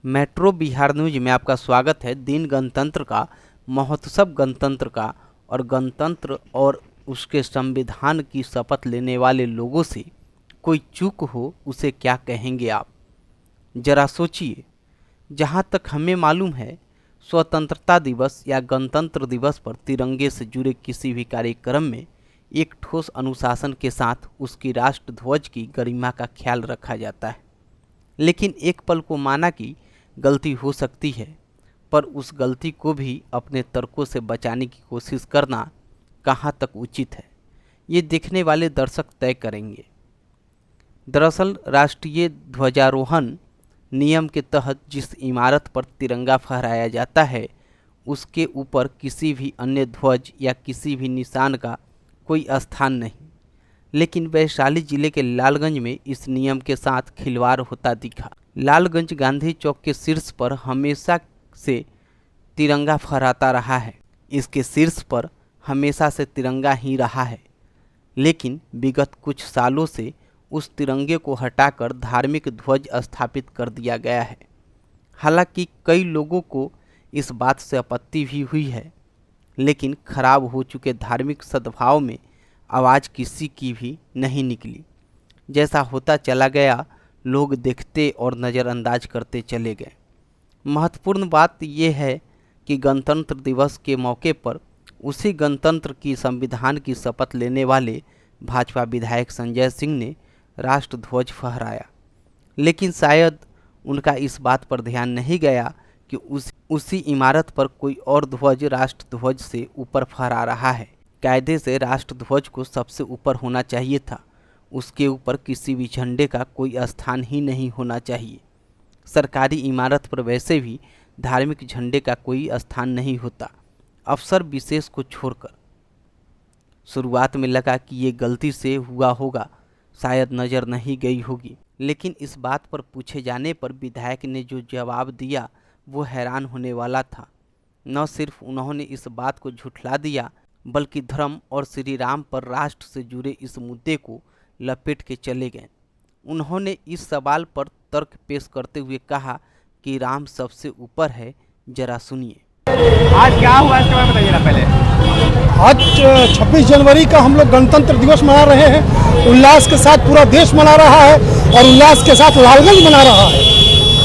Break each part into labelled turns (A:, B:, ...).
A: Metro Bihar news में आपका स्वागत है। दिन गणतंत्र का, महोत्सव गणतंत्र का और गणतंत्र और उसके संविधान की शपथ लेने वाले लोगों से कोई चूक हो उसे क्या कहेंगे आप? जरा सोचिए। जहाँ तक हमें मालूम है, स्वतंत्रता दिवस या गणतंत्र दिवस पर तिरंगे से जुड़े किसी भी कार्यक्रम में एक ठोस अनुशासन के साथ उसकी राष्ट्र ध्वज की गरिमा का ख्याल रखा जाता है। लेकिन एक पल को माना कि गलती हो सकती है, पर उस गलती को भी अपने तर्कों से बचाने की कोशिश करना कहाँ तक उचित है, ये देखने वाले दर्शक तय करेंगे। दरअसल राष्ट्रीय ध्वजारोहण नियम के तहत जिस इमारत पर तिरंगा फहराया जाता है, उसके ऊपर किसी भी अन्य ध्वज या किसी भी निशान का कोई स्थान नहीं। लेकिन वैशाली जिले के लालगंज में इस नियम के साथ खिलवाड़ होता दिखा। लालगंज गांधी चौक के शीर्ष पर हमेशा से तिरंगा फहराता रहा है। इसके शीर्ष पर हमेशा से तिरंगा ही रहा है, लेकिन विगत कुछ सालों से उस तिरंगे को हटाकर धार्मिक ध्वज स्थापित कर दिया गया है। हालांकि कई लोगों को इस बात से आपत्ति भी हुई है, लेकिन खराब हो चुके धार्मिक सद्भाव में आवाज़ किसी की भी नहीं निकली। जैसा होता चला गया, लोग देखते और नज़रअंदाज करते चले गए। महत्वपूर्ण बात यह है कि गणतंत्र दिवस के मौके पर उसी गणतंत्र की संविधान की शपथ लेने वाले भाजपा विधायक संजय सिंह ने राष्ट्रध्वज फहराया। लेकिन शायद उनका इस बात पर ध्यान नहीं गया कि उसी इमारत पर कोई और ध्वज राष्ट्रध्वज से ऊपर फहरा रहा है। कायदे से राष्ट्रध्वज को सबसे ऊपर होना चाहिए था। उसके ऊपर किसी भी झंडे का कोई स्थान ही नहीं होना चाहिए। सरकारी इमारत पर वैसे भी धार्मिक झंडे का कोई स्थान नहीं होता, अफसर विशेष को छोड़कर। शुरुआत में लगा कि ये गलती से हुआ होगा, शायद नज़र नहीं गई होगी। लेकिन इस बात पर पूछे जाने पर विधायक ने जो जवाब दिया वो हैरान होने वाला था। न सिर्फ उन्होंने इस बात को झुठला दिया, बल्कि धर्म और श्री राम पर राष्ट्र से जुड़े इस मुद्दे को लपेट के चले गए। उन्होंने इस सवाल पर तर्क पेश करते हुए कहा कि राम सबसे ऊपर है। जरा सुनिए।
B: आज क्या हुआ इसके बारे में बताइए ना पहले।
C: आज 26 जनवरी का हम लोग गणतंत्र दिवस मना रहे हैं। उल्लास के साथ पूरा देश मना रहा है और उल्लास के साथ लालगंज मना रहा है।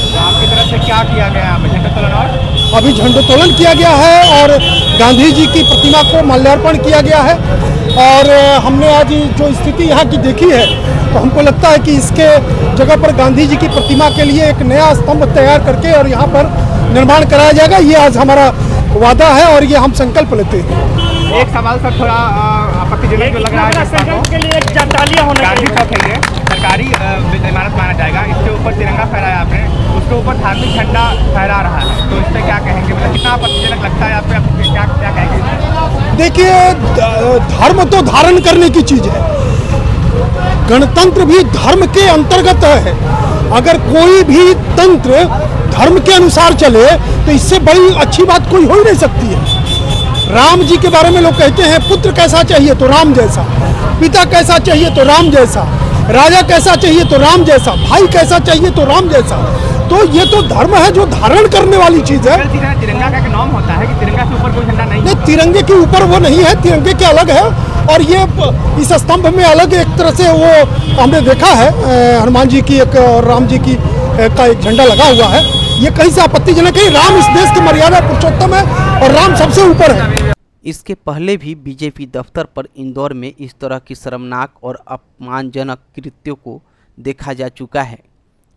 B: तो आपकी तरफ से क्या किया गया है? झंडोत्तोलन और
C: अभी झंडोत्तोलन किया गया है और गांधी जी की प्रतिमा को माल्यार्पण किया गया है। और हमने आज जो स्थिति यहाँ की देखी है, तो हमको लगता है कि इसके जगह पर गांधी जी की प्रतिमा के लिए एक नया स्तंभ तैयार करके और यहाँ पर निर्माण कराया जाएगा। ये आज हमारा वादा है और ये हम संकल्प लेते हैं।
B: एक सवाल सर थोड़ा आपत्तिजनक जो लग रहा है
D: संकल्प के लिए तालियां होने
B: गांधी चौक है, ये सरकारी इमारत माना जाएगा। इसके ऊपर तिरंगा फहराया आपने, उसके ऊपर धार्मिक झंडा फहरा रहा है, तो इस पर क्या कहेंगे? मतलब कितना आपत्तिजनक लगता है आपको? क्या क्या कहेंगे?
C: देखिए, धर्म तो धारण करने की चीज है। गणतंत्र भी धर्म के अंतर्गत है। अगर कोई भी तंत्र धर्म के अनुसार चले तो इससे बड़ी अच्छी बात कोई हो ही नहीं सकती है। राम जी के बारे में लोग कहते हैं पुत्र कैसा चाहिए तो राम जैसा, पिता कैसा चाहिए तो राम जैसा, राजा कैसा चाहिए तो राम जैसा, भाई कैसा चाहिए तो राम जैसा। तो ये तो धर्म है जो धारण करने वाली चीज है।
B: तिरंगा का नाम होता है कि तिरंगा से ऊपर कोई झंडा नहीं,
C: तिरंगे के ऊपर वो नहीं है, तिरंगे के अलग है। और ये इस स्तंभ में अलग एक तरह से वो हमने देखा है, हनुमान जी की एक और राम जी की का एक झंडा लगा हुआ है। ये कहीं से आपत्तिजनक है। राम इस देश की मर्यादा पुरुषोत्तम है और राम सबसे ऊपर है।
A: इसके पहले भी बीजेपी दफ्तर पर इंदौर में इस तरह की शर्मनाक और अपमानजनक कृत्यों को देखा जा चुका है,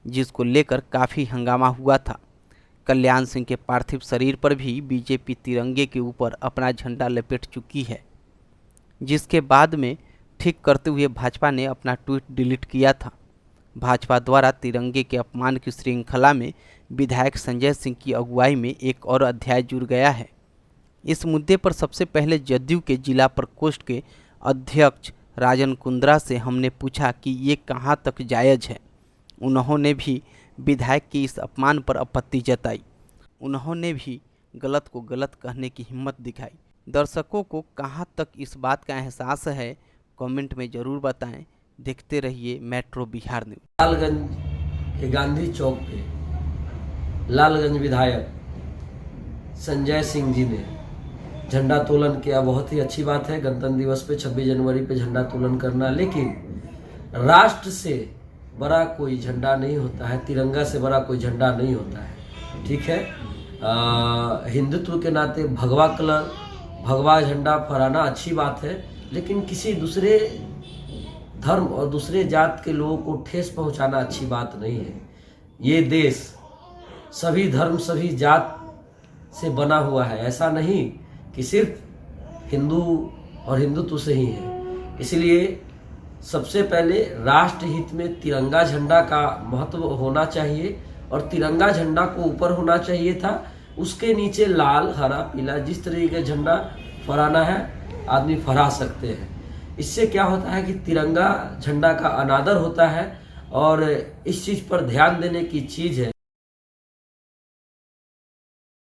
A: जिसको लेकर काफ़ी हंगामा हुआ था। कल्याण सिंह के पार्थिव शरीर पर भी बीजेपी तिरंगे के ऊपर अपना झंडा लपेट चुकी है, जिसके बाद में ठीक करते हुए भाजपा ने अपना ट्वीट डिलीट किया था। भाजपा द्वारा तिरंगे के अपमान की श्रृंखला में विधायक संजय सिंह की अगुवाई में एक और अध्याय जुड़ गया है। इस मुद्दे पर सबसे पहले जदयू के जिला प्रकोष्ठ के अध्यक्ष राजन कुंद्रा से हमने पूछा कि ये कहाँ तक जायज़ है। उन्होंने भी विधायक के इस अपमान पर आपत्ति जताई। उन्होंने भी गलत को गलत कहने की हिम्मत दिखाई। दर्शकों को कहाँ तक इस बात का एहसास है, कमेंट में ज़रूर बताएं। देखते रहिए मेट्रो बिहार न्यूज।
E: लालगंज के गांधी चौक पे लालगंज विधायक संजय सिंह जी ने झंडा तोलन किया। बहुत ही अच्छी बात है, गणतंत्र दिवस पे 26 जनवरी पे झंडा तोलन करना। लेकिन राष्ट्र से बड़ा कोई झंडा नहीं होता है, तिरंगा से बड़ा कोई झंडा नहीं होता है। ठीक है, हिंदुत्व के नाते भगवा कलर, भगवा झंडा फहराना अच्छी बात है, लेकिन किसी दूसरे धर्म और दूसरे जात के लोगों को ठेस पहुंचाना अच्छी बात नहीं है। ये देश सभी धर्म सभी जात से बना हुआ है, ऐसा नहीं कि सिर्फ हिंदू और हिंदुत्व से ही है। इसलिए सबसे पहले राष्ट्र हित में तिरंगा झंडा का महत्व होना चाहिए और तिरंगा झंडा को ऊपर होना चाहिए था, उसके नीचे लाल हरा पीला जिस तरीके का झंडा फहराना है आदमी फहरा सकते हैं। इससे क्या होता है कि तिरंगा झंडा का अनादर होता है और इस चीज़ पर ध्यान देने की चीज़ है।